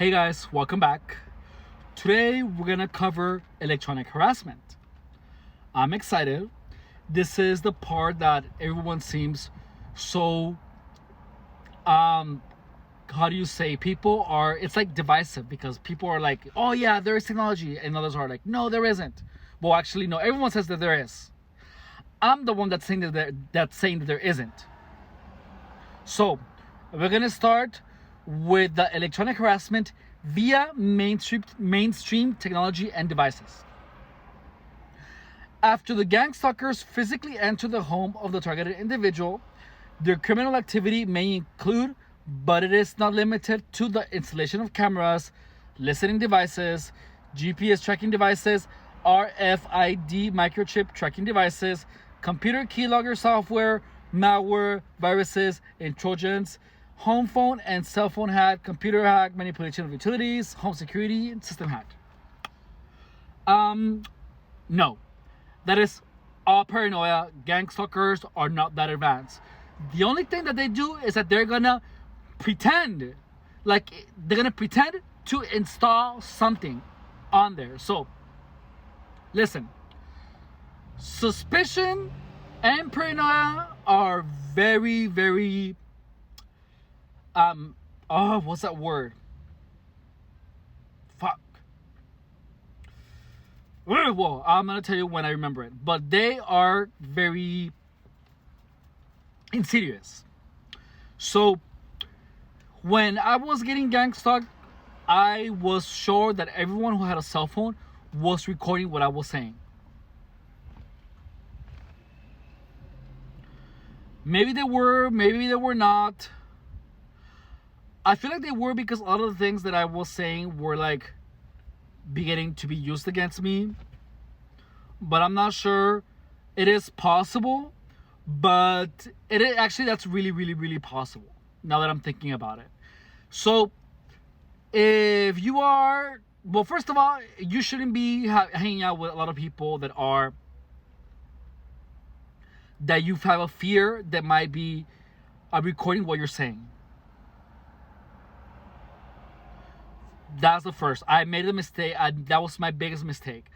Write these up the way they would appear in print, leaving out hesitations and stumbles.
Hey guys, welcome back. Today we're gonna cover electronic harassment. I'm excited. This is the part that everyone seems so how do you say, people are, it's like divisive because people are like, oh yeah, there is technology, and others are like, no, there isn't. Well, actually, no, everyone says that there is. I'm the one that's saying that there isn't. So we're gonna start with the electronic harassment via mainstream technology and devices. After the gang stalkers physically enter the home of the targeted individual, their criminal activity may include, but it is not limited to, the installation of cameras, listening devices, GPS tracking devices, RFID microchip tracking devices, computer keylogger software, malware, viruses, and trojans, home phone and cell phone hack, computer hack, manipulation of utilities, home security, and system hack. No, that is all paranoia. Gang stalkers are not that advanced. The only thing that they do is that they're gonna pretend, to install something on there. So, listen, suspicion and paranoia are very, very what's that word? Fuck. Well, I'm gonna tell you when I remember it. But they are very insidious. So when I was getting gang stalked, I was sure that everyone who had a cell phone was recording what I was saying. Maybe they were, maybe they were not. I feel like they were, because a lot of the things that I was saying were like beginning to be used against me. But I'm not sure. It is possible, but it is actually, that's really, really, really possible now that I'm thinking about it. So if you are, well, first of all, you shouldn't be hanging out with a lot of people that you have a fear that might be recording what you're saying. That's the first. I made a mistake. That was my biggest mistake.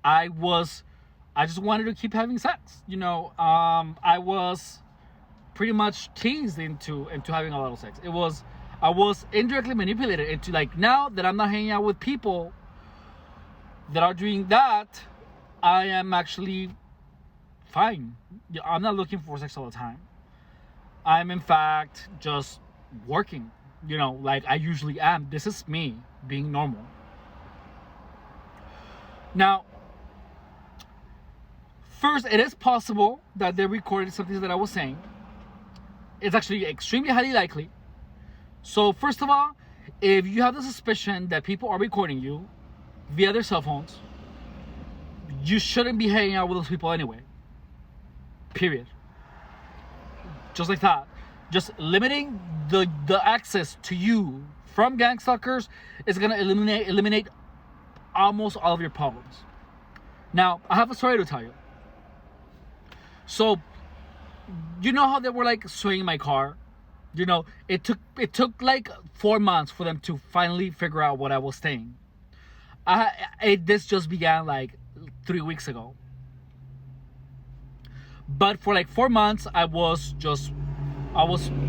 I just wanted to keep having sex. I was pretty much teased into having a lot of sex. I was indirectly manipulated into, like, now that I'm not hanging out with people that are doing that, I am actually fine. I'm not looking for sex all the time. I'm in fact just working, like I usually am. This is me being normal. Now, first, it is possible that they recorded something that I was saying. It's actually extremely highly likely. So first of all, if you have the suspicion that people are recording you via their cell phones, you shouldn't be hanging out with those people anyway. Period. Just like that. Just limiting the access to you from gang stalkers is gonna eliminate almost all of your problems. Now, I have a story to tell you. So, you know how they were like swinging my car? It took like 4 months for them to finally figure out what I was saying. This just began like 3 weeks ago. But for like 4 months, I was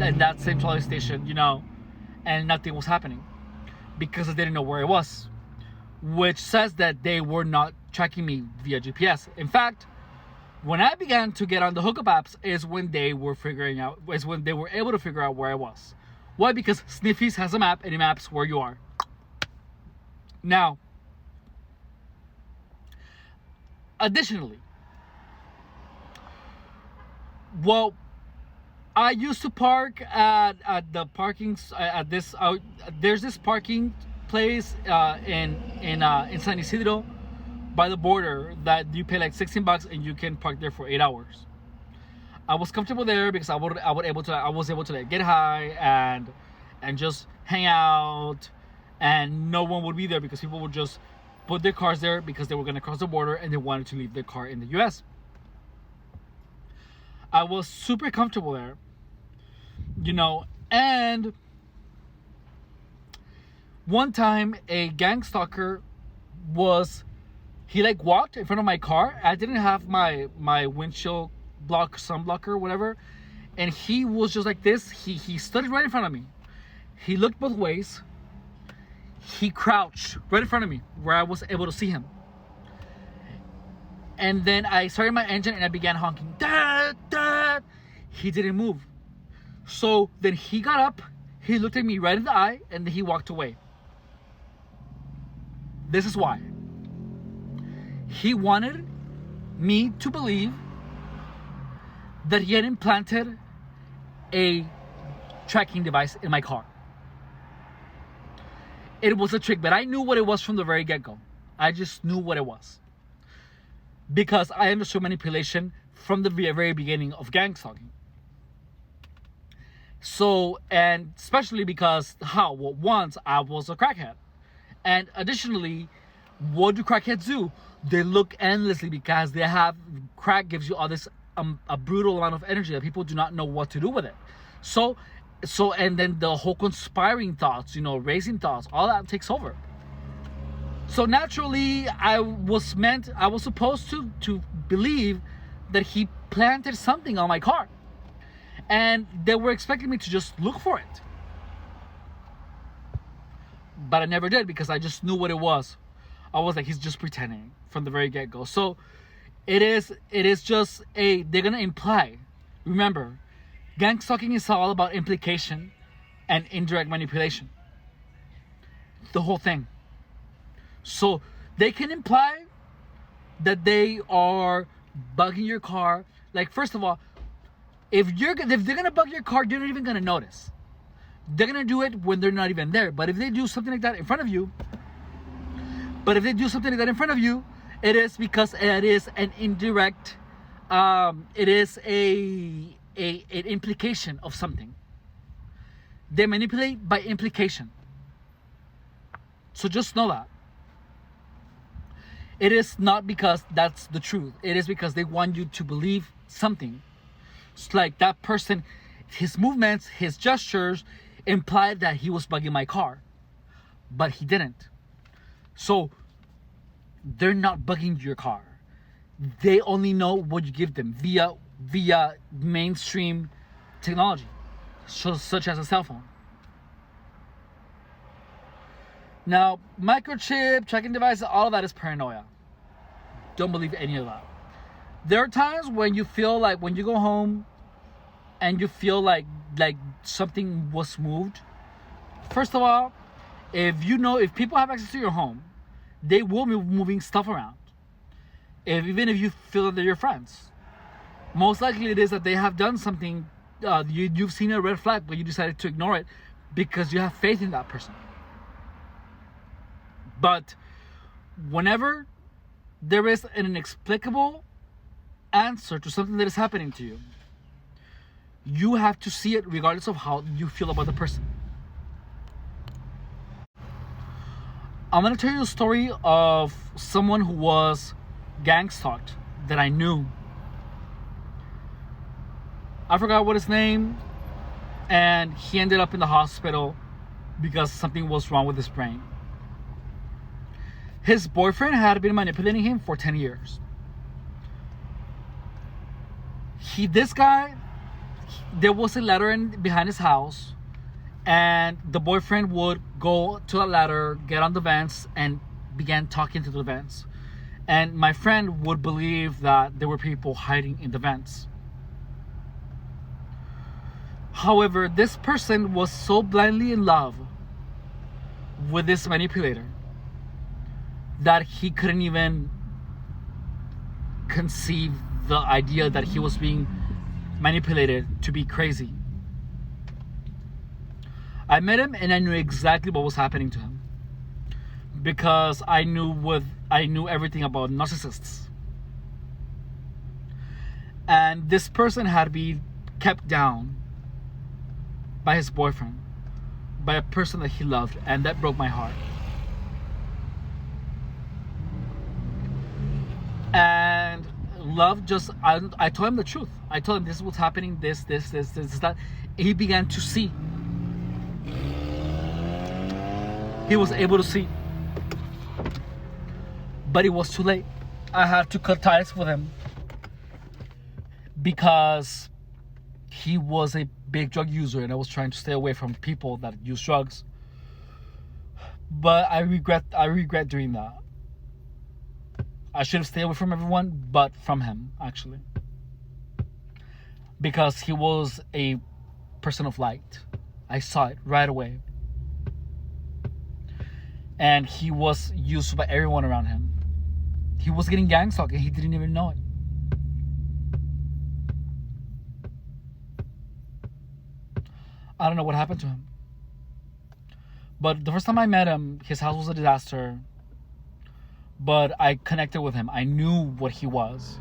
at that same trolley station, and nothing was happening because I didn't know where I was, which says that they were not tracking me via GPS. In fact, when I began to get on the hookup apps is when they were able to figure out where I was. Why? Because Sniffies has a map and it maps where you are. Now, additionally, well, I used to park at the parkings at this. There's this parking place in San Isidro by the border that you pay like $16 and you can park there for 8 hours. I was comfortable there because I was able to like get high and just hang out, and no one would be there because people would just put their cars there because they were going to cross the border and they wanted to leave their car in the US. I was super comfortable there, and One time, a gang stalker he like walked in front of my car. I didn't have my windshield sunblocker, whatever, and he was just like this. He stood right in front of me. He looked both ways. He crouched right in front of me where I was able to see him. And then I started my engine and I began honking. Dad, Dad. He didn't move. So then he got up, he looked at me right in the eye, and then he walked away. This is why. He wanted me to believe that he had implanted a tracking device in my car. It was a trick, but I knew what it was from the very get-go. I just knew what it was. Because I understood manipulation from the very beginning of gang stalking. So, and especially because once I was a crackhead. And additionally, what do crackheads do? They look endlessly because crack gives you all this a brutal amount of energy that people do not know what to do with it. So and then the whole conspiring thoughts, racing thoughts, all that takes over. So naturally, I was supposed to believe that he planted something on my car. And they were expecting me to just look for it. But I never did because I just knew what it was. I was like, he's just pretending from the very get-go. So it is just they're going to imply. Remember, gang stalking is all about implication and indirect manipulation. The whole thing. So they can imply that they are bugging your car. Like, first of all, if they're gonna bug your car, you're not even gonna notice. They're gonna do it when they're not even there. But if they do something like that in front of you, it is because it is an indirect. It is an implication of something. They manipulate by implication. So just know that. It is not because that's the truth. It is because they want you to believe something. It's like that person, his movements, his gestures implied that he was bugging my car. But he didn't. So they're not bugging your car. They only know what you give them via mainstream technology, such as a cell phone. Now, microchip, tracking devices, all of that is paranoia. Don't believe any of that. There are times when you feel like, when you go home and you feel like something was moved. First of all, if people have access to your home, they will be moving stuff around. Even if you feel that they're your friends. Most likely it is that they have done something, you've seen a red flag, but you decided to ignore it because you have faith in that person. But whenever there is an inexplicable answer to something that is happening to you, you have to see it regardless of how you feel about the person. I'm going to tell you a story of someone who was gang stalked that I knew. I forgot what his name, and he ended up in the hospital because something was wrong with his brain. His boyfriend had been manipulating him for 10 years. There was a ladder behind his house, and the boyfriend would go to the ladder, get on the vents, and began talking to the vents. And my friend would believe that there were people hiding in the vents. However, this person was so blindly in love with this manipulator that he couldn't even conceive the idea that he was being manipulated to be crazy. I met him and I knew exactly what was happening to him because I knew everything about narcissists. And this person had been kept down by his boyfriend, by a person that he loved, and that broke my heart. And love I told him the truth. I told him this is what's happening, this, that. He began to see. he was able to see. But it was too late. I had to cut ties with him because he was a big drug user, and I was trying to stay away from people that use drugs. But I regret doing that. I should have stayed away from everyone, but from him, actually. Because he was a person of light. I saw it right away. And he was used by everyone around him. He was getting gang stalked and he didn't even know it. I don't know what happened to him. But the first time I met him, his house was a disaster. But I connected with him. I knew what he was.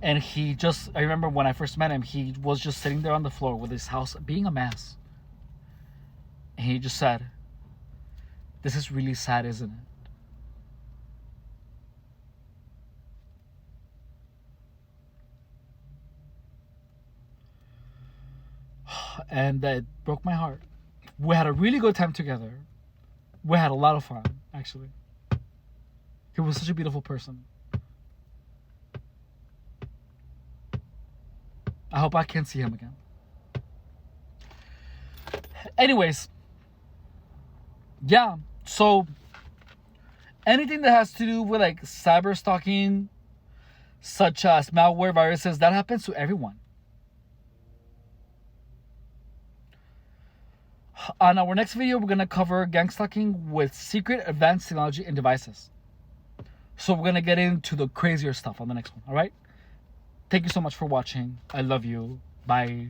And I remember when I first met him, he was just sitting there on the floor with his house being a mess. And he just said, "This is really sad, isn't it?" And that broke my heart. We had a really good time together. We had a lot of fun, actually. He was such a beautiful person. I hope I can see him again. Anyways, yeah, so anything that has to do with like cyber stalking, such as malware, viruses, that happens to everyone. On our next video, we're going to cover gang stalking with secret advanced technology and devices. So we're going to get into the crazier stuff on the next one, all right? Thank you so much for watching. I love you. Bye.